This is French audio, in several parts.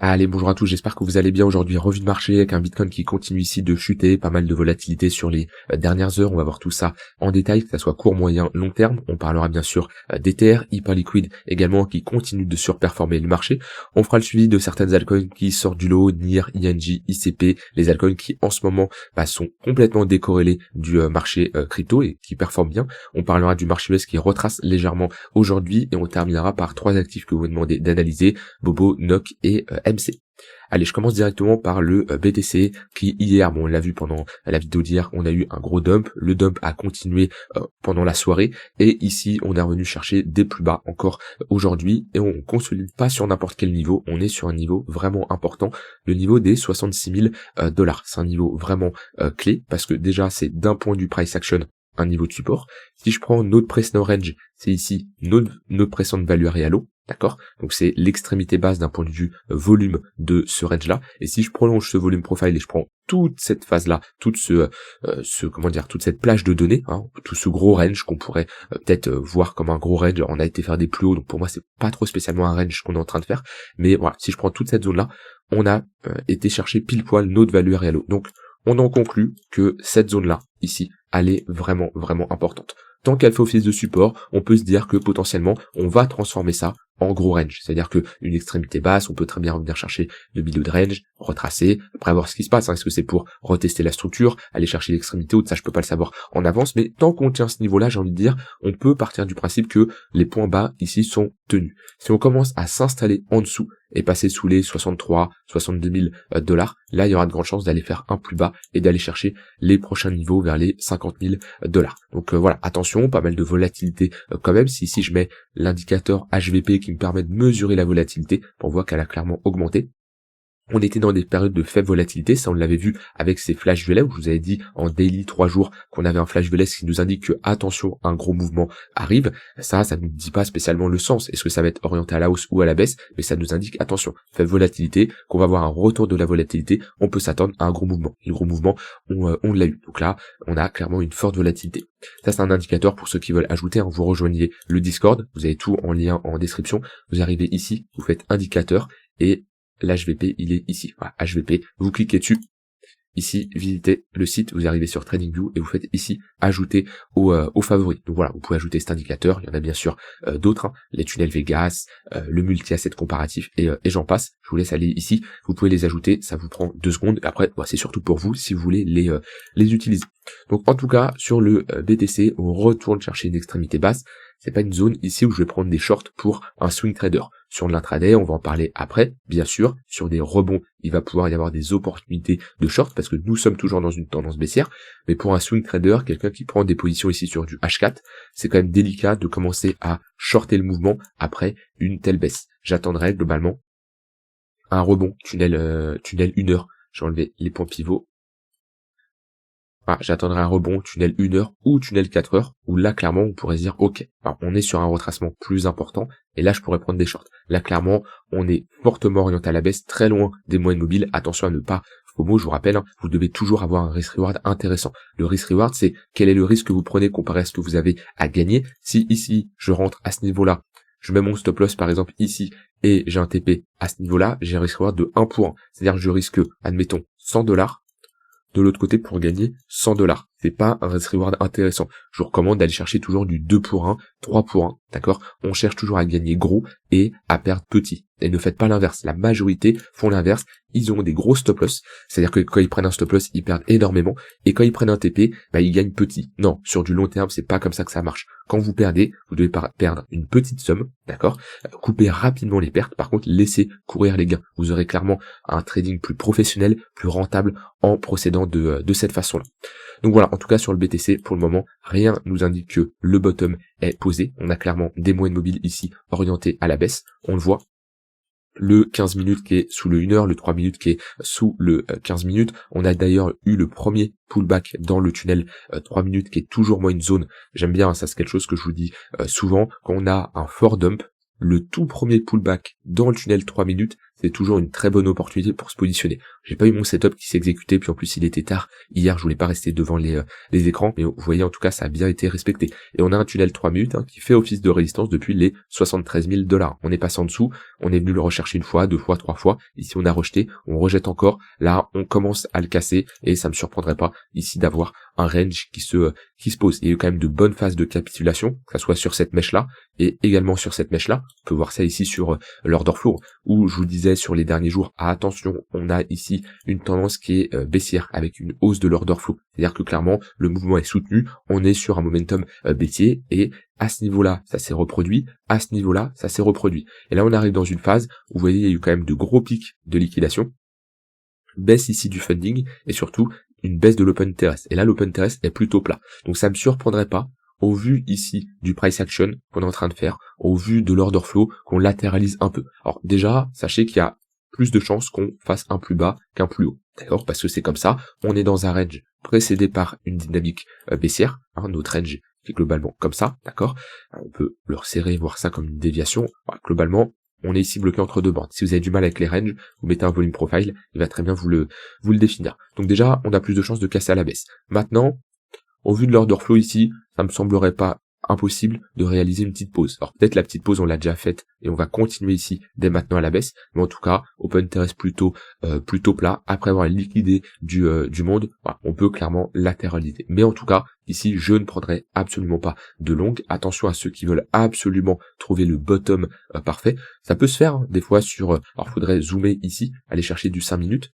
Allez, bonjour à tous, j'espère que vous allez bien aujourd'hui. Revue de marché avec un Bitcoin qui continue ici de chuter, pas mal de volatilité sur les dernières heures. On va voir tout ça en détail, que ça soit court, moyen, long terme. On parlera bien sûr d'Ether, Hyperliquid également qui continue de surperformer le marché. On fera le suivi de certaines altcoins qui sortent du lot, NIR, ING, ICP, les altcoins qui en ce moment sont complètement décorrélés du marché crypto et qui performent bien. On parlera du marché US qui retrace légèrement aujourd'hui et on terminera par trois actifs que vous me demandez d'analyser, Bobo, NOC et MC. Allez, je commence directement par le BTC qui hier, on l'a vu pendant la vidéo d'hier, on a eu un gros dump. Le dump a continué pendant la soirée et ici on est revenu chercher des plus bas encore aujourd'hui et on consolide pas sur n'importe quel niveau, on est sur un niveau vraiment important, le niveau des 66 000 dollars. C'est un niveau vraiment clé parce que déjà c'est d'un point du price action un niveau de support. Si je prends notre précédent range, c'est ici notre précédente value area low, d'accord? Donc c'est l'extrémité basse d'un point de vue volume de ce range là. Et si je prolonge ce volume profile et je prends toute cette phase là, toute toute cette plage de données, tout ce gros range qu'on pourrait peut-être voir comme un gros range. On a été faire des plus hauts, donc pour moi c'est pas trop spécialement un range qu'on est en train de faire. Mais voilà, si je prends toute cette zone là, on a été chercher pile poil notre value area low. Donc on en conclut que cette zone là ici, elle est vraiment importante. Tant qu'elle fait office de support, on peut se dire que potentiellement on va transformer ça en gros range, c'est-à-dire que une extrémité basse, on peut très bien revenir chercher le milieu de range, retracer, après voir ce qui se passe, est-ce que c'est pour retester la structure, aller chercher l'extrémité haute, ça je peux pas le savoir en avance, mais tant qu'on tient ce niveau-là, j'ai envie de dire, on peut partir du principe que les points bas ici sont tenus. Si on commence à s'installer en dessous et passer sous les 63, 62 000 dollars, là il y aura de grandes chances d'aller faire un plus bas et d'aller chercher les prochains niveaux vers les 50 000 dollars. Donc voilà, attention, pas mal de volatilité quand même. Si ici je mets l'indicateur HVP qui me permet de mesurer la volatilité, on voit qu'elle a clairement augmenté. On était dans des périodes de faible volatilité, ça on l'avait vu avec ces flash violets, où je vous avais dit en daily 3 jours qu'on avait un flash violet qui nous indique que attention, un gros mouvement arrive. Ça ne nous dit pas spécialement le sens, est-ce que ça va être orienté à la hausse ou à la baisse, mais ça nous indique attention, faible volatilité, qu'on va avoir un retour de la volatilité, on peut s'attendre à un gros mouvement. Et le gros mouvement, on l'a eu. Donc là, on a clairement une forte volatilité. Ça c'est un indicateur pour ceux qui veulent ajouter, vous rejoignez le Discord, vous avez tout en lien en description, vous arrivez ici, vous faites indicateur et l'HVP, il est ici. Voilà, HVP, vous cliquez dessus. Ici, visitez le site, vous arrivez sur TradingView et vous faites ici ajouter aux favoris. Donc voilà, vous pouvez ajouter cet indicateur. Il y en a bien sûr d'autres, les tunnels Vegas, le multi-asset comparatif et j'en passe. Je vous laisse aller ici. Vous pouvez les ajouter, ça vous prend 2 secondes. Et après, c'est surtout pour vous si vous voulez les utiliser. Donc en tout cas, sur le BTC, on retourne chercher une extrémité basse. C'est pas une zone ici où je vais prendre des shorts pour un swing trader. Sur de l'intraday, on va en parler après, bien sûr. Sur des rebonds, il va pouvoir y avoir des opportunités de short parce que nous sommes toujours dans une tendance baissière. Mais pour un swing trader, quelqu'un qui prend des positions ici sur du H4, c'est quand même délicat de commencer à shorter le mouvement après une telle baisse. J'attendrai globalement un rebond, tunnel 1 heure. J'ai enlevé les points pivots. J'attendrai un rebond, tunnel 1 heure ou tunnel 4 heures, où là clairement on pourrait se dire ok, on est sur un retracement plus important, et là je pourrais prendre des shorts. Là clairement, on est fortement orienté à la baisse, très loin des moyennes mobiles, attention à ne pas, FOMO, je vous rappelle, vous devez toujours avoir un risk-reward intéressant. Le risk-reward, c'est quel est le risque que vous prenez comparé à ce que vous avez à gagner. Si ici, je rentre à ce niveau-là, je mets mon stop loss par exemple ici, et j'ai un TP à ce niveau-là, j'ai un risk-reward de 1 pour 1. C'est-à-dire que je risque, admettons, 100 dollars, de l'autre côté pour gagner 100 dollars. C'est pas un risk reward intéressant. Je vous recommande d'aller chercher toujours du 2 pour 1, 3 pour 1, d'accord? On cherche toujours à gagner gros et à perdre petit. Et ne faites pas l'inverse. La majorité font l'inverse. Ils ont des gros stop loss. C'est-à-dire que quand ils prennent un stop loss, ils perdent énormément. Et quand ils prennent un TP, ils gagnent petit. Non, sur du long terme, c'est pas comme ça que ça marche. Quand vous perdez, vous devez perdre une petite somme, d'accord? Coupez rapidement les pertes. Par contre, laissez courir les gains. Vous aurez clairement un trading plus professionnel, plus rentable en procédant de cette façon-là. Donc voilà, en tout cas sur le BTC, pour le moment, rien nous indique que le bottom est posé. On a clairement des moyennes mobiles ici orientées à la baisse. On le voit. Le 15 minutes qui est sous le 1 heure, le 3 minutes qui est sous le 15 minutes. On a d'ailleurs eu le premier pullback dans le tunnel 3 minutes qui est toujours moi une zone. J'aime bien, ça c'est quelque chose que je vous dis souvent. Quand on a un fort dump, le tout premier pullback dans le tunnel 3 minutes, c'est toujours une très bonne opportunité pour se positionner. J'ai pas eu mon setup qui s'est exécuté, puis en plus il était tard. Hier, je voulais pas rester devant les écrans, mais vous voyez en tout cas ça a bien été respecté. Et on a un tunnel 3 minutes qui fait office de résistance depuis les 73 000 $. On est passé en dessous, on est venu le rechercher une fois, deux fois, trois fois. Ici on a rejeté, on rejette encore. Là on commence à le casser et ça me surprendrait pas ici d'avoir un range qui se pose. Il y a eu quand même de bonnes phases de capitulation, que ce soit sur cette mèche là et également sur cette mèche là. On peut voir ça ici sur l'order flow où je vous disais sur les derniers jours, attention, on a ici une tendance qui est baissière avec une hausse de l'order flow. C'est-à-dire que clairement le mouvement est soutenu, on est sur un momentum baissier et à ce niveau-là, ça s'est reproduit, à ce niveau-là, ça s'est reproduit. Et là, on arrive dans une phase où vous voyez, il y a eu quand même de gros pics de liquidation, baisse ici du funding et surtout une baisse de l'open interest. Et là, l'open interest est plutôt plat. Donc ça me surprendrait pas, au vu ici du price action qu'on est en train de faire, au vu de l'order flow, qu'on latéralise un peu. Alors déjà, sachez qu'il y a plus de chances qu'on fasse un plus bas qu'un plus haut. D'accord? Parce que c'est comme ça, on est dans un range précédé par une dynamique baissière, notre range qui est globalement comme ça, d'accord? On peut le resserrer, voir ça comme une déviation. Voilà, globalement, on est ici bloqué entre deux bandes. Si vous avez du mal avec les ranges, vous mettez un volume profile, il va très bien vous le définir. Donc déjà, on a plus de chances de casser à la baisse. Maintenant, au vu de l'order flow ici, ça me semblerait pas impossible de réaliser une petite pause. Alors peut-être la petite pause on l'a déjà faite et on va continuer ici dès maintenant à la baisse, mais en tout cas open interest plutôt plat. Après avoir liquidé du monde, voilà, on peut clairement latéraliser. Mais en tout cas ici je ne prendrai absolument pas de longue. Attention à ceux qui veulent absolument trouver le bottom parfait. Ça peut se faire des fois sur. Alors faudrait zoomer ici, aller chercher du 5 minutes.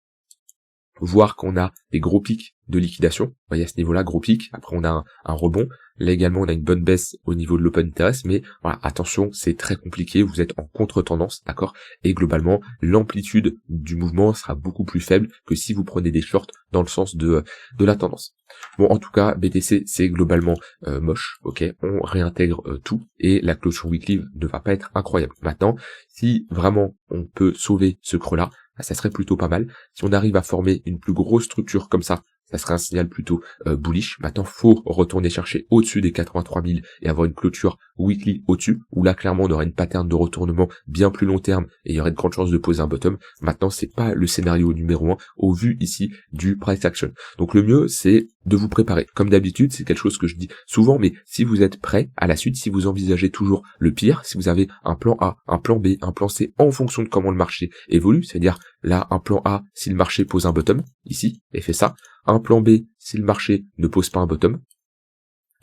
Voir qu'on a des gros pics de liquidation, vous voyez à ce niveau-là, gros pic, après on a un rebond, là également on a une bonne baisse au niveau de l'open interest, mais voilà, attention, c'est très compliqué, vous êtes en contre-tendance, d'accord, et globalement, l'amplitude du mouvement sera beaucoup plus faible que si vous prenez des shorts dans le sens de la tendance. Bon, en tout cas, BTC, c'est globalement moche, ok, on réintègre tout, et la clôture weekly ne va pas être incroyable. Maintenant, si vraiment on peut sauver ce creux-là, ça serait plutôt pas mal. Si on arrive à former une plus grosse structure comme ça serait un signal plutôt bullish. Maintenant, faut retourner chercher au-dessus des 83 000 et avoir une clôture weekly au-dessus, où là, clairement, on aura une pattern de retournement bien plus long terme et il y aurait de grandes chances de poser un bottom. Maintenant, c'est pas le scénario numéro 1 au vu ici du price action. Donc, le mieux, c'est de vous préparer. Comme d'habitude, c'est quelque chose que je dis souvent, mais si vous êtes prêt à la suite, si vous envisagez toujours le pire, si vous avez un plan A, un plan B, un plan C en fonction de comment le marché évolue, c'est-à-dire là, un plan A, si le marché pose un bottom, ici, et fait ça, un plan B, si le marché ne pose pas un bottom,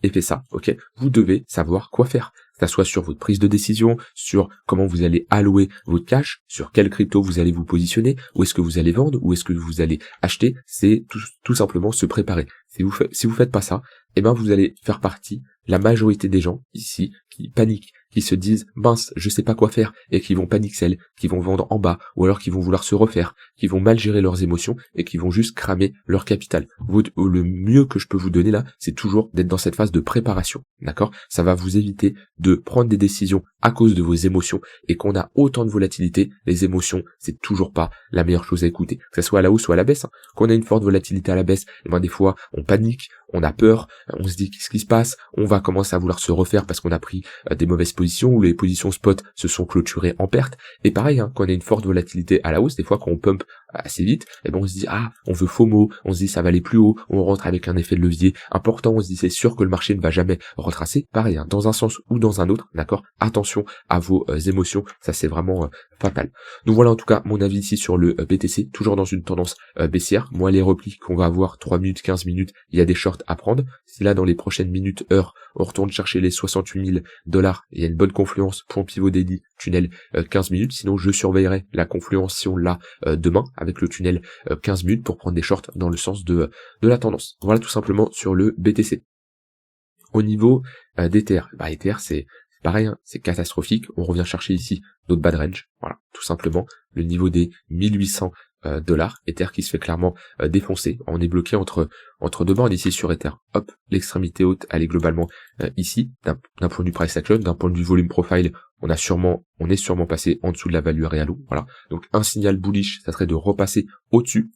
et fait ça, ok, vous devez savoir quoi faire. Que ça soit sur votre prise de décision, sur comment vous allez allouer votre cash, sur quel crypto vous allez vous positionner, où est-ce que vous allez vendre, où est-ce que vous allez acheter, c'est tout simplement se préparer. Si vous faites pas ça, eh ben vous allez faire partie, la majorité des gens ici, qui paniquent, qui se disent mince, je sais pas quoi faire, et qui vont panic sell, qui vont vendre en bas, ou alors qui vont vouloir se refaire, qui vont mal gérer leurs émotions et qui vont juste cramer leur capital. Le mieux que je peux vous donner là, c'est toujours d'être dans cette phase de préparation, d'accord? Ça va vous éviter de prendre des décisions à cause de vos émotions, et qu'on a autant de volatilité, les émotions, c'est toujours pas la meilleure chose à écouter, que ce soit à la hausse ou à la baisse. Qu'on a une forte volatilité à la baisse, et ben des fois on panique, on a peur, on se dit qu'est-ce qui se passe, on va commencer à vouloir se refaire parce qu'on a pris des mauvaises positions ou les positions spot se sont clôturées en perte. Et pareil, quand on a une forte volatilité à la hausse, des fois quand on pump assez vite, et ben on se dit on veut FOMO, on se dit ça va aller plus haut, on rentre avec un effet de levier important, on se dit c'est sûr que le marché ne va jamais retracer. Pareil, dans un sens ou dans un autre, d'accord, attention à vos émotions, ça c'est vraiment fatal. Donc voilà en tout cas mon avis ici sur le BTC, toujours dans une tendance baissière. Moi les replis qu'on va avoir 3 minutes, 15 minutes, il y a des shorts à prendre. Si là dans les prochaines minutes, heures, on retourne chercher les 68 000 $, il y a une bonne confluence, point pivot daily, tunnel 15 minutes, sinon je surveillerai la confluence si on l'a demain avec le tunnel 15 minutes pour prendre des shorts dans le sens de la tendance. Voilà tout simplement sur le BTC. Au niveau d'Ether, Ether c'est pareil, c'est catastrophique, on revient chercher ici notre bad range, voilà, tout simplement, le niveau des 1800 $, Ether qui se fait clairement défoncer, on est bloqué entre deux bornes ici sur Ether, hop, l'extrémité haute, elle est globalement ici, d'un point de vue price action, d'un point de vue volume profile, on est sûrement passé en dessous de la value réalo, voilà, donc un signal bullish, ça serait de repasser au-dessus.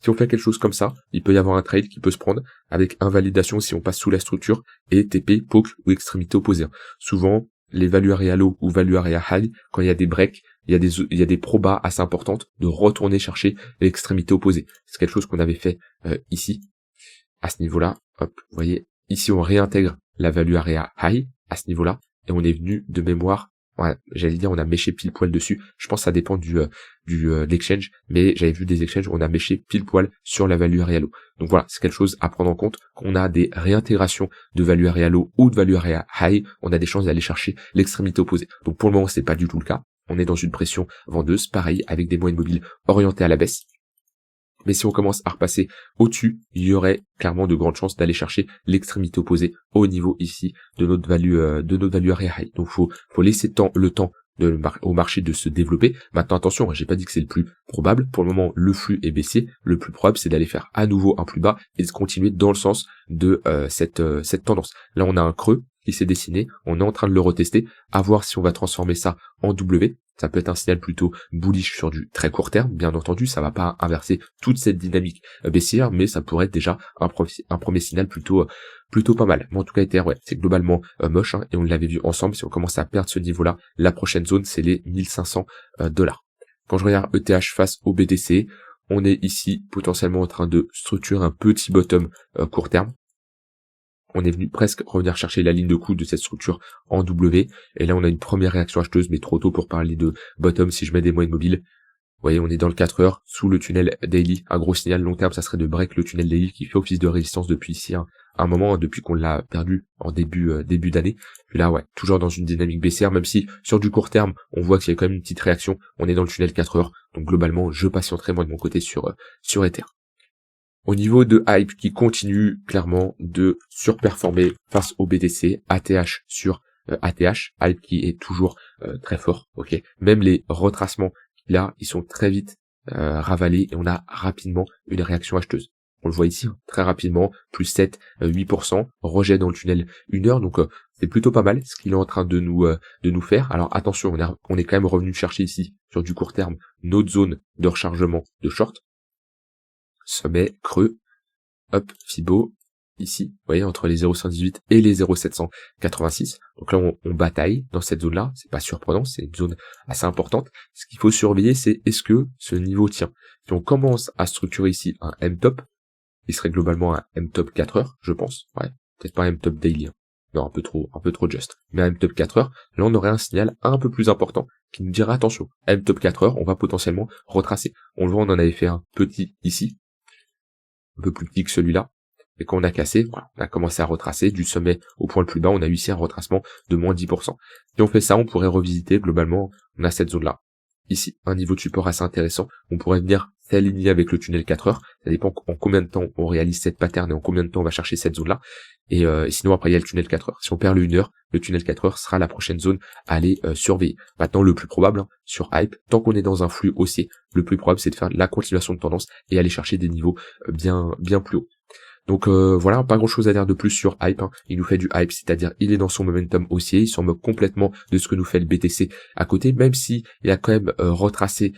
Si on fait quelque chose comme ça, il peut y avoir un trade qui peut se prendre avec invalidation si on passe sous la structure et TP, poke ou extrémité opposée. Souvent, les value area low ou value area high, quand il y a des breaks, il y a des probas assez importantes de retourner chercher l'extrémité opposée. C'est quelque chose qu'on avait fait ici, à ce niveau-là. Hop, vous voyez, ici on réintègre la value area high à ce niveau-là, et on est venu de mémoire, ouais, j'allais dire on a méché pile poil dessus. Je pense que ça dépend de l'exchange, mais j'avais vu des exchanges où on a méché pile poil sur la value area low. Donc voilà, c'est quelque chose à prendre en compte. Qu'on a des réintégrations de value area low ou de value area high, on a des chances d'aller chercher l'extrémité opposée. Donc pour le moment, c'est pas du tout le cas. On est dans une pression vendeuse, pareil, avec des moyennes mobiles orientées à la baisse. Mais si on commence à repasser au-dessus, il y aurait clairement de grandes chances d'aller chercher l'extrémité opposée au niveau ici de notre value area high. Donc faut laisser le temps au marché de se développer. Maintenant attention, j'ai pas dit que c'est le plus probable. Pour le moment, le flux est baissier. Le plus probable, c'est d'aller faire à nouveau un plus bas et de continuer dans le sens de cette tendance. Là, on a un creux qui s'est dessiné. On est en train de le retester, à voir si on va transformer ça en W. Ça peut être un signal plutôt bullish sur du très court terme, bien entendu, ça va pas inverser toute cette dynamique baissière, mais ça pourrait être déjà un premier signal plutôt pas mal. Mais en tout cas, Ether, ouais, c'est globalement moche, hein, et on l'avait vu ensemble. Si on commence à perdre ce niveau-là, la prochaine zone, c'est les 1500 $. Quand je regarde ETH face au BTC, on est ici potentiellement en train de structurer un petit bottom court terme. On est venu presque revenir chercher la ligne de coup de cette structure en W. Et là, on a une première réaction acheteuse, mais trop tôt pour parler de bottom si je mets des moyennes mobiles. Vous voyez, on est dans le 4 heures, sous le tunnel daily. Un gros signal long terme, ça serait de break le tunnel daily qui fait office de résistance depuis ici, un moment, depuis qu'on l'a perdu en début d'année. Puis là, ouais, toujours dans une dynamique baissière, même si sur du court terme, on voit qu'il y a quand même une petite réaction. On est dans le tunnel 4 heures. Donc globalement, je patienterai moi de mon côté sur Ether. Au niveau de Hype qui continue clairement de surperformer face au BTC, ATH sur ATH, Hype qui est toujours très fort, ok. Même les retracements qu'il a, ils sont très vite ravalés et on a rapidement une réaction acheteuse. On le voit ici, hein, très rapidement, plus 7, 8%, rejet dans le tunnel 1 heure, donc c'est plutôt pas mal ce qu'il est en train de nous faire. Alors attention, on est quand même revenu chercher ici, sur du court terme, notre zone de rechargement de short. Sommet, creux, hop, Fibo, ici, vous voyez, entre les 0,118 et les 0,786. Donc là, on bataille dans cette zone-là, c'est pas surprenant, c'est une zone assez importante. Ce qu'il faut surveiller, c'est est-ce que ce niveau tient. Si on commence à structurer ici un M-top, il serait globalement un M-top 4 heures, je pense, ouais, peut-être pas un M-top daily, hein. Non, un peu trop juste. Mais un M-top 4 heures, là, on aurait un signal un peu plus important qui nous dira, attention, M-top 4 heures, on va potentiellement retracer. On le voit, on en avait fait un petit ici, un peu plus petit que celui-là, et quand on a cassé, voilà, on a commencé à retracer du sommet au point le plus bas, on a eu ici un retracement de moins 10%. Si on fait ça, on pourrait revisiter, globalement, on a cette zone-là. Ici, un niveau de support assez intéressant, on pourrait venir s'aligner avec le tunnel 4 heures, ça dépend en combien de temps on réalise cette pattern et en combien de temps on va chercher cette zone-là, et sinon après il y a le tunnel 4 heures. Si on perd le 1 heure, le tunnel 4 heures sera la prochaine zone à aller surveiller. Maintenant, le plus probable, hein, sur Hype, tant qu'on est dans un flux haussier, le plus probable c'est de faire la continuation de tendance et aller chercher des niveaux bien plus hauts. Donc voilà, pas grand chose à dire de plus sur Hype, hein. Il nous fait du Hype, c'est-à-dire il est dans son momentum haussier, il s'en moque complètement de ce que nous fait le BTC à côté, même si il a quand même retracé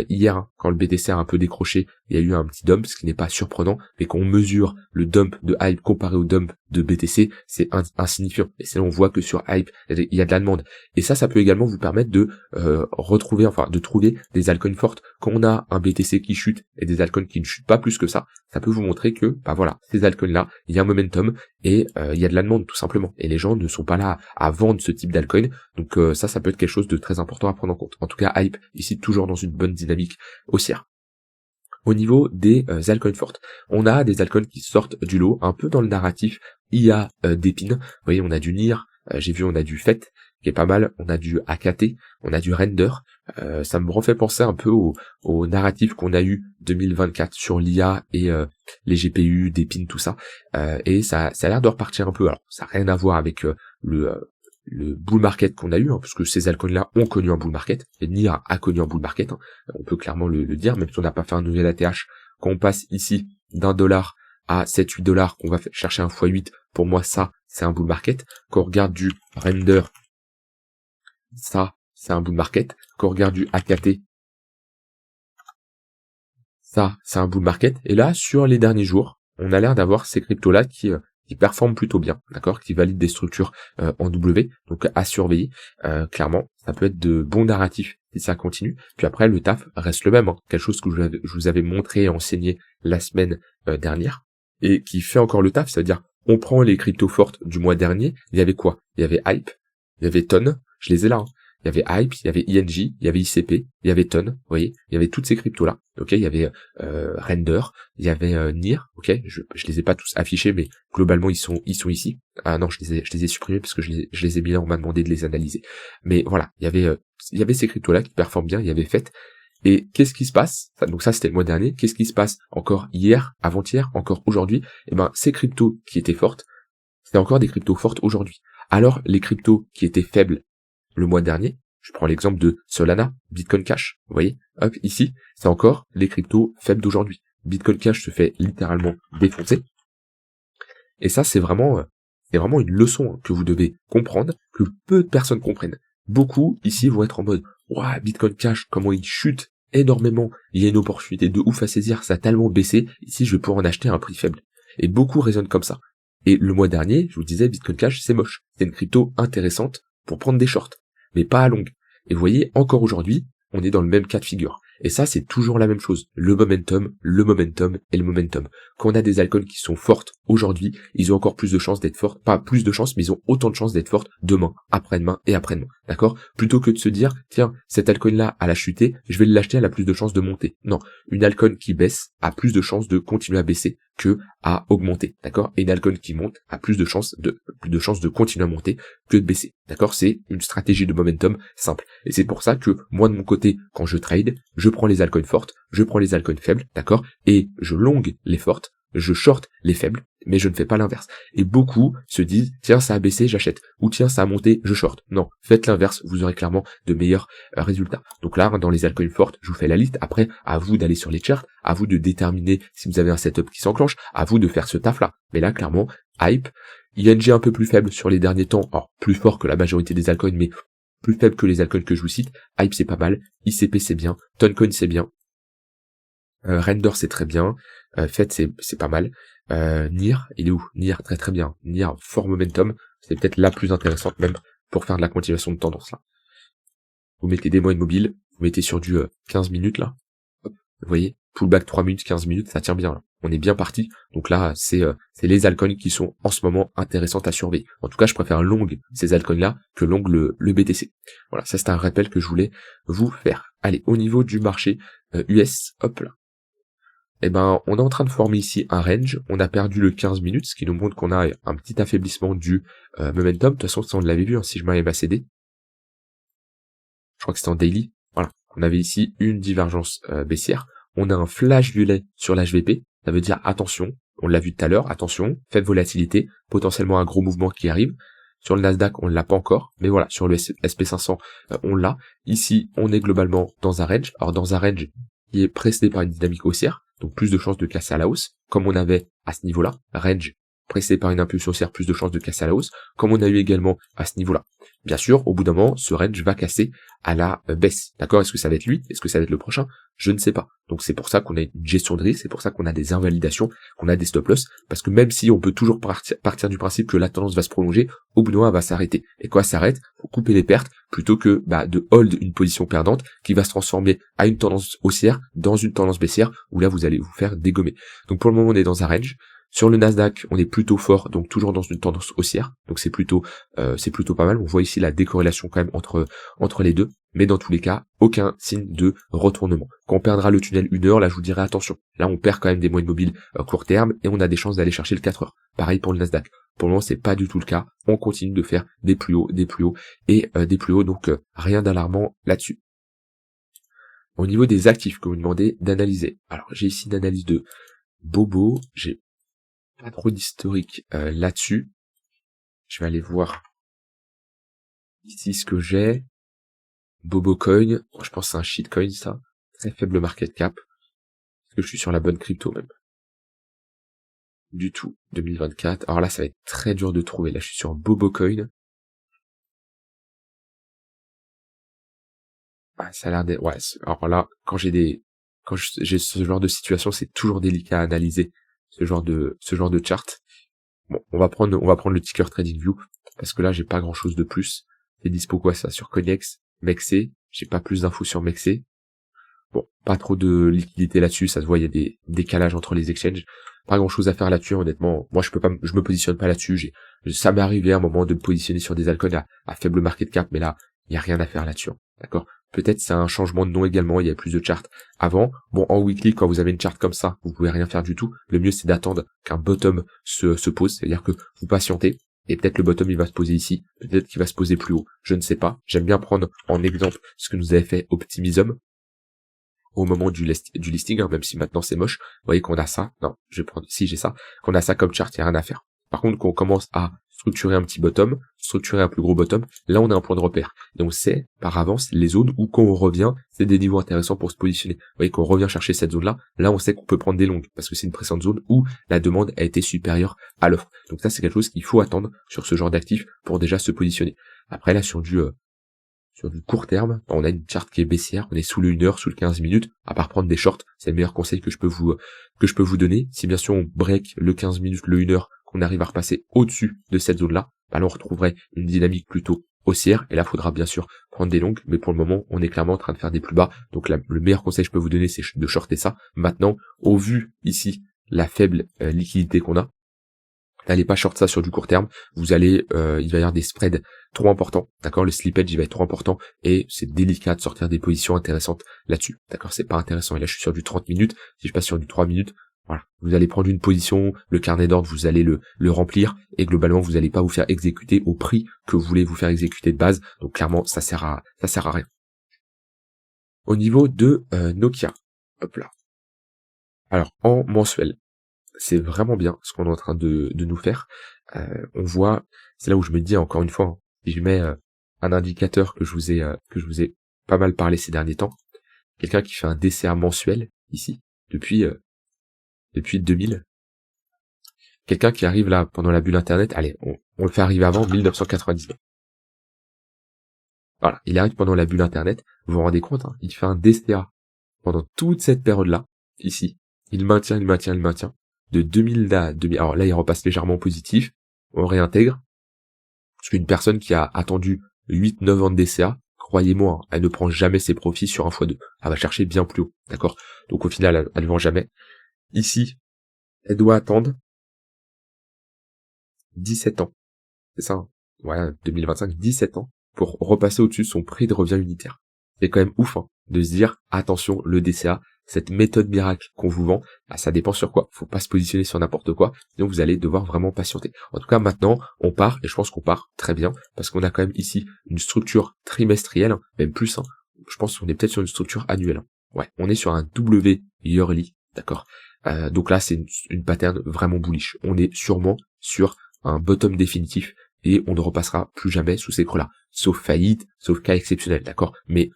hier, hein, quand le BTC a un peu décroché, il y a eu un petit dump, ce qui n'est pas surprenant, mais quand on mesure le dump de Hype comparé au dump de BTC, c'est insignifiant. Et c'est là on voit que sur Hype, il y a de la demande. Et ça peut également vous permettre de de trouver des altcoins fortes. Quand on a un BTC qui chute et des altcoins qui ne chutent pas plus que ça peut vous montrer que, bah voilà, ces altcoins là, il y a un momentum et il y a de la demande tout simplement. Et les gens ne sont pas là à vendre ce type d'altcoin. Donc ça peut être quelque chose de très important à prendre en compte. En tout cas, Hype ici toujours dans une bonne dynamique haussière. Au niveau des altcoins fortes, on a des altcoins qui sortent du lot, un peu dans le narratif IA d'épines. Vous voyez, on a du NIR, j'ai vu on a du FET, qui est pas mal, on a du AKT, on a du Render. Ça me refait penser un peu au narratif qu'on a eu 2024 sur l'IA et les GPU, d'épines, tout ça. Et ça a l'air de repartir un peu. Alors, ça n'a rien à voir avec le bull market qu'on a eu, hein, parce que ces altcoins-là ont connu un bull market, et NIR a connu un bull market, hein, on peut clairement le dire, même si on n'a pas fait un nouvel ATH, quand on passe ici d'$1 à 7-8 $, qu'on va chercher un x8, pour moi ça, c'est un bull market. Quand on regarde du render, ça, c'est un bull market. Quand on regarde du AKT, ça, c'est un bull market. Et là, sur les derniers jours, on a l'air d'avoir ces cryptos-là qui qui performent plutôt bien, d'accord, qui valident des structures en W, donc à surveiller. Clairement, ça peut être de bons narratifs si ça continue. Puis après, le taf reste le même, hein. Quelque chose que je vous avais montré et enseigné la semaine dernière, et qui fait encore le taf, c'est-à-dire on prend les cryptos fortes du mois dernier, il y avait quoi? Il y avait Hype, il y avait Ton, je les ai là, hein. Il y avait Hype, il y avait ING, il y avait ICP, il y avait Ton, vous voyez, il y avait toutes ces cryptos-là, ok, il y avait Render, il y avait NIR, ok, je les ai pas tous affichés, mais globalement ils sont ici. Ah non, je les ai supprimés parce que je les ai mis là, on m'a demandé de les analyser. Mais voilà, il y avait ces cryptos-là qui performent bien, il y avait FET. Et qu'est-ce qui se passe? Donc ça, c'était le mois dernier. Qu'est-ce qui se passe encore hier, avant-hier, encore aujourd'hui? Eh ben, ces cryptos qui étaient fortes, c'est encore des cryptos fortes aujourd'hui. Alors, les cryptos qui étaient faibles le mois dernier, je prends l'exemple de Solana, Bitcoin Cash, vous voyez, hop, ici, c'est encore les cryptos faibles d'aujourd'hui. Bitcoin Cash se fait littéralement défoncer. Et ça, c'est vraiment une leçon que vous devez comprendre, que peu de personnes comprennent. Beaucoup, ici, vont être en mode, ouah, Bitcoin Cash, comment il chute énormément, il y a une opportunité de ouf à saisir, ça a tellement baissé, ici, je vais pouvoir en acheter à un prix faible. Et beaucoup raisonnent comme ça. Et le mois dernier, je vous disais, Bitcoin Cash, c'est moche. C'est une crypto intéressante pour prendre des shorts, mais pas à longue. Et vous voyez, encore aujourd'hui, on est dans le même cas de figure. Et ça, c'est toujours la même chose. Le momentum et le momentum. Quand on a des altcoins qui sont fortes aujourd'hui, ils ont encore plus de chances d'être fortes. Pas plus de chances, mais ils ont autant de chances d'être fortes demain, après-demain et après-demain. D'accord? Plutôt que de se dire, tiens, cette altcoin-là, elle a chuté, je vais l'acheter, elle a plus de chances de monter. Non. Une altcoin qui baisse a plus de chances de continuer à baisser que à augmenter. D'accord? Et une altcoin qui monte a plus de chances de continuer à monter que de baisser. D'accord? C'est une stratégie de momentum simple. Et c'est pour ça que moi, de mon côté, quand je trade, je prends les altcoins fortes, je prends les altcoins faibles, d'accord? Et je long les fortes, je short les faibles, mais je ne fais pas l'inverse. Et beaucoup se disent, tiens, ça a baissé, j'achète. Ou tiens, ça a monté, je short. Non, faites l'inverse, vous aurez clairement de meilleurs résultats. Donc là, dans les altcoins fortes, je vous fais la liste. Après, à vous d'aller sur les charts, à vous de déterminer si vous avez un setup qui s'enclenche, à vous de faire ce taf-là. Mais là, clairement, Hype, ING un peu plus faible sur les derniers temps, alors plus fort que la majorité des altcoins, mais plus faible que les altcoins que je vous cite. Hype, c'est pas mal. ICP, c'est bien. Toncoin, c'est bien. Render, c'est très bien. FET, c'est pas mal. NIR, il est où? NIR, très très bien. NIR, fort momentum. C'est peut-être la plus intéressante même pour faire de la continuation de tendance là. Vous mettez des moyennes mobiles, vous mettez sur du 15 minutes là. Hop, vous voyez, pullback 3 minutes, 15 minutes, ça tient bien là. On est bien parti. Donc là, c'est les altcoins qui sont en ce moment intéressantes à surveiller. En tout cas, je préfère long ces altcoins-là que long le BTC. Voilà, ça c'est un rappel que je voulais vous faire. Allez, au niveau du marché US, hop là. Eh ben, on est en train de former ici un range. On a perdu le 15 minutes, ce qui nous montre qu'on a un petit affaiblissement du momentum. De toute façon, ça on l'avait vu, hein, si je m'arrive à céder. Je crois que c'était en daily. Voilà, on avait ici une divergence baissière. On a un flash violet sur l'HVP. Ça veut dire attention, on l'a vu tout à l'heure, attention, faible volatilité, potentiellement un gros mouvement qui arrive. Sur le Nasdaq, on l'a pas encore, mais voilà, sur le SP500, on l'a. Ici, on est globalement dans un range. Alors dans un range qui est précédé par une dynamique haussière, donc plus de chances de casser à la hausse, comme on avait à ce niveau-là. Range précédé par une impulsion haussière, plus de chances de casser à la hausse, comme on a eu également à ce niveau-là. Bien sûr, au bout d'un moment, ce range va casser à la baisse. D'accord? Est-ce que ça va être lui? Est-ce que ça va être le prochain? Je ne sais pas. Donc c'est pour ça qu'on a une gestion de risque, c'est pour ça qu'on a des invalidations, qu'on a des stop-loss, parce que même si on peut toujours partir du principe que la tendance va se prolonger, au bout d'un moment, elle va s'arrêter. Et quoi s'arrête? Faut couper les pertes, plutôt que de hold une position perdante qui va se transformer à une tendance haussière dans une tendance baissière, où là vous allez vous faire dégommer. Donc pour le moment, on est dans un range. Sur le Nasdaq, on est plutôt fort, donc toujours dans une tendance haussière, donc c'est plutôt pas mal. On voit ici la décorrélation quand même entre les deux, mais dans tous les cas, aucun signe de retournement. Quand on perdra le tunnel 1 heure, là je vous dirai attention. Là on perd quand même des moyennes mobiles court terme et on a des chances d'aller chercher le 4 heures. Pareil pour le Nasdaq. Pour le moment, c'est pas du tout le cas. On continue de faire des plus hauts et des plus hauts, donc rien d'alarmant là-dessus. Au niveau des actifs que vous me demandez d'analyser. Alors j'ai ici une analyse de Bobo, j'ai pas trop d'historique là-dessus. Je vais aller voir ici ce que j'ai. Bobocoin, je pense que c'est un shitcoin ça. Très faible market cap. Est-ce que je suis sur la bonne crypto même? Du tout. 2024. Alors là, ça va être très dur de trouver. Là, je suis sur Bobocoin. Ah, ça a l'air d'être... Ouais, alors là, quand j'ai ce genre de situation, c'est toujours délicat à analyser ce genre de chart. Bon, on va prendre le ticker TradingView, parce que là, j'ai pas grand chose de plus. C'est dispo quoi, ça? Sur Coinex, MEXC, j'ai pas plus d'infos sur MEXC. Bon, pas trop de liquidité là-dessus, ça se voit, il y a des décalages entre les exchanges. Pas grand chose à faire là-dessus, honnêtement. Moi, je me positionne pas là-dessus. Ça m'est arrivé à un moment de me positionner sur des altcoins à faible market cap, mais là, il y a rien à faire là-dessus. D'accord? Peut-être c'est un changement de nom également, il y a plus de charts avant. Bon, en weekly, quand vous avez une charte comme ça, vous pouvez rien faire du tout. Le mieux, c'est d'attendre qu'un bottom se pose, c'est-à-dire que vous patientez. Et peut-être le bottom, il va se poser ici. Peut-être qu'il va se poser plus haut. Je ne sais pas. J'aime bien prendre en exemple ce que nous avait fait Optimism au moment du listing, même si maintenant c'est moche. Vous voyez qu'on a ça. Non, je vais prendre, si j'ai ça, qu'on a ça comme chart, il n'y a rien à faire. Par contre, qu'on commence à structurer un petit bottom, structurer un plus gros bottom, là on a un point de repère. Et on sait par avance les zones où quand on revient, c'est des niveaux intéressants pour se positionner. Vous voyez qu'on revient chercher cette zone-là, là on sait qu'on peut prendre des longues, parce que c'est une précédente zone où la demande a été supérieure à l'offre. Donc ça c'est quelque chose qu'il faut attendre sur ce genre d'actif pour déjà se positionner. Après là sur du court terme, on a une charte qui est baissière, on est sous le 1 heure, sous le 15 minutes, à part prendre des shorts, c'est le meilleur conseil que je peux vous donner. Si bien sûr on break le 15 minutes, le 1 heure, qu'on arrive à repasser au-dessus de cette zone-là, bah là on retrouverait une dynamique plutôt haussière, et là faudra bien sûr prendre des longues, mais pour le moment on est clairement en train de faire des plus bas, donc là, le meilleur conseil que je peux vous donner c'est de shorter ça. Maintenant, au vu ici, la faible liquidité qu'on a, n'allez pas short ça sur du court terme, vous allez, il va y avoir des spreads trop importants, d'accord, le slippage il va être trop important, et c'est délicat de sortir des positions intéressantes là-dessus, d'accord, c'est pas intéressant, et là je suis sur du 30 minutes, si je passe sur du 3 minutes, voilà, vous allez prendre une position, le carnet d'ordre, vous allez le remplir, et globalement vous n'allez pas vous faire exécuter au prix que vous voulez vous faire exécuter de base, donc clairement ça sert à rien. Au niveau de Nokia, hop là, alors en mensuel, c'est vraiment bien ce qu'on est en train de nous faire. On voit, c'est là où je me dis encore une fois, si je mets un indicateur que je vous ai pas mal parlé ces derniers temps, quelqu'un qui fait un DCA mensuel ici depuis 2000, quelqu'un qui arrive là pendant la bulle internet, allez, on le fait arriver avant 1999. Voilà, il arrive pendant la bulle internet, vous vous rendez compte, il fait un DCA pendant toute cette période-là, ici, il maintient. De 2000 à 2000, alors là il repasse légèrement positif, on réintègre, parce qu'une personne qui a attendu 8-9 ans de DCA, croyez-moi, elle ne prend jamais ses profits sur un x2, elle va chercher bien plus haut, d'accord? Donc au final, elle ne vend jamais. Ici, elle doit attendre 17 ans, c'est ça, ouais, 2025, 17 ans, pour repasser au-dessus de son prix de revient unitaire. C'est quand même ouf, de se dire, attention, le DCA, cette méthode miracle qu'on vous vend, bah, ça dépend sur quoi. Faut pas se positionner sur n'importe quoi, sinon vous allez devoir vraiment patienter. En tout cas, maintenant, on part, et je pense qu'on part très bien, parce qu'on a quand même ici une structure trimestrielle, même plus, je pense qu'on est peut-être sur une structure annuelle. Ouais, on est sur un W yearly, d'accord. Donc là, c'est une pattern vraiment bullish. On est sûrement sur un bottom définitif, et on ne repassera plus jamais sous ces creux-là. Sauf faillite, sauf cas exceptionnel, d'accord. Mais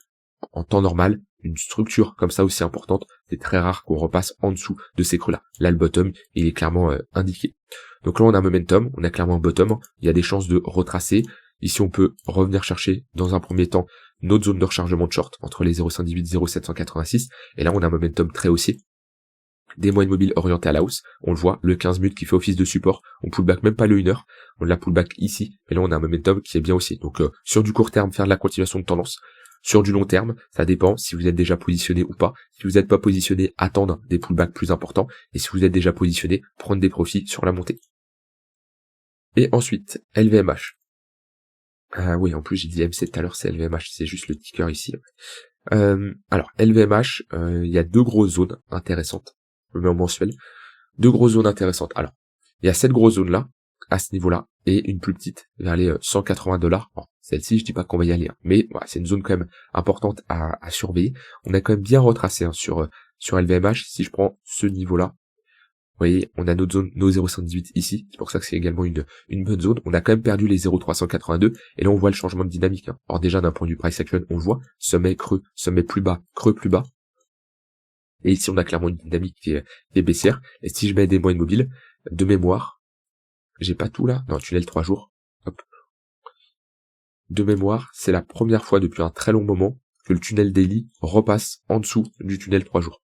en temps normal, une structure comme ça aussi importante, c'est très rare qu'on repasse en dessous de ces creux-là. Là, le bottom, il est clairement indiqué. Donc là, on a un momentum, on a clairement un bottom, il y a des chances de retracer. Ici, on peut revenir chercher, dans un premier temps, notre zone de rechargement de short, entre les 0,518 et 0,786, et là, on a un momentum très haussier. Des moyennes mobiles orientées à la hausse, on le voit, le 15 minutes qui fait office de support, on pullback même pas le 1 heure, on l'a pullback ici, et là on a un momentum qui est bien aussi. Donc sur du court terme, faire de la continuation de tendance. Sur du long terme, ça dépend si vous êtes déjà positionné ou pas. Si vous n'êtes pas positionné, attendre des pullbacks plus importants, et si vous êtes déjà positionné, prendre des profits sur la montée. Et ensuite, LVMH. Ah oui, en plus j'ai dit MC tout à l'heure, c'est LVMH, c'est juste le ticker ici. Alors, LVMH, il y a deux grosses zones intéressantes. Je le mets en mensuel. Deux grosses zones intéressantes. Alors, il y a cette grosse zone-là, à ce niveau-là, et une plus petite, vers les $180. Bon, celle-ci, je dis pas qu'on va y aller, mais voilà, c'est une zone quand même importante à surveiller. On a quand même bien retracé sur LVMH. Si je prends ce niveau-là, vous voyez, on a notre zone, nos 0,118 ici, c'est pour ça que c'est également une bonne zone. On a quand même perdu les 0,382, et là on voit le changement de dynamique. Alors déjà d'un point de vue price action, on le voit, sommet creux, sommet plus bas, creux plus bas. Et ici on a clairement une dynamique qui est baissière. Et si je mets des moyennes mobiles, de mémoire, j'ai pas tout là, non, tunnel 3 jours, hop. De mémoire, c'est la première fois depuis un très long moment que le tunnel daily repasse en dessous du tunnel 3 jours.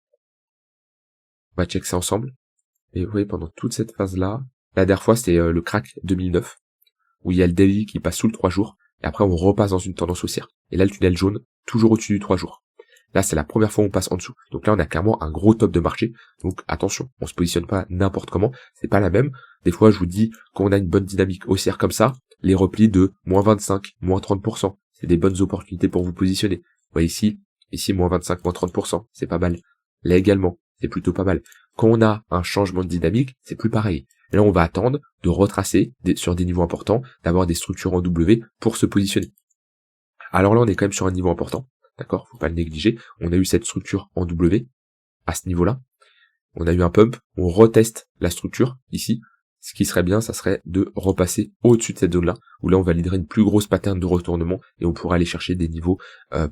On va check ça ensemble. Et vous voyez, pendant toute cette phase-là, La dernière fois, c'était le crack 2009, où il y a le daily qui passe sous le 3 jours, et après on repasse dans une tendance haussière. Et là, le tunnel jaune, toujours au-dessus du 3 jours. Là, c'est la première fois où on passe en dessous. Donc là, on a clairement un gros top de marché. Donc attention, on se positionne pas n'importe comment. C'est pas la même. Des fois, je vous dis, quand on a une bonne dynamique haussière comme ça, les replis de moins 25, moins 30%, c'est des bonnes opportunités pour vous positionner. Vous voyez ici, moins 25, moins 30%, c'est pas mal. Là également, c'est plutôt pas mal. Quand on a un changement de dynamique, c'est plus pareil. Là, on va attendre de retracer sur des niveaux importants, d'avoir des structures en W pour se positionner. Alors là, on est quand même sur un niveau important. D'accord, faut pas le négliger. On a eu cette structure en W à ce niveau-là. On a eu un pump, on reteste la structure ici. Ce qui serait bien, ça serait de repasser au-dessus de cette zone-là, où là on validerait une plus grosse pattern de retournement et on pourra aller chercher des niveaux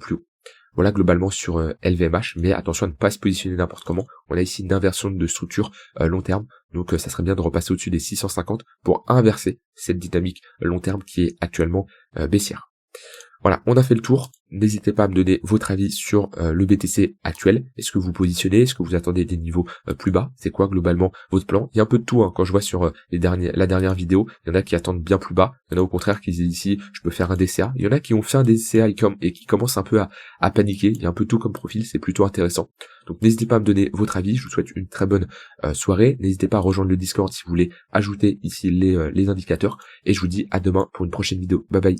plus hauts. Voilà globalement sur LVMH, mais attention à ne pas se positionner n'importe comment. On a ici une inversion de structure long terme, donc ça serait bien de repasser au-dessus des 650 pour inverser cette dynamique long terme qui est actuellement baissière. Voilà, on a fait le tour. N'hésitez pas à me donner votre avis sur le BTC actuel. Est-ce que vous positionnez? Est-ce que vous attendez des niveaux plus bas? C'est quoi globalement votre plan? Il y a un peu de tout, hein. Quand je vois sur la dernière vidéo, il y en a qui attendent bien plus bas. Il y en a au contraire qui disent ici, je peux faire un DCA. Il y en a qui ont fait un DCA et qui commencent un peu à paniquer. Il y a un peu tout comme profil, c'est plutôt intéressant. Donc n'hésitez pas à me donner votre avis. Je vous souhaite une très bonne soirée. N'hésitez pas à rejoindre le Discord si vous voulez ajouter ici les indicateurs. Et je vous dis à demain pour une prochaine vidéo. Bye bye.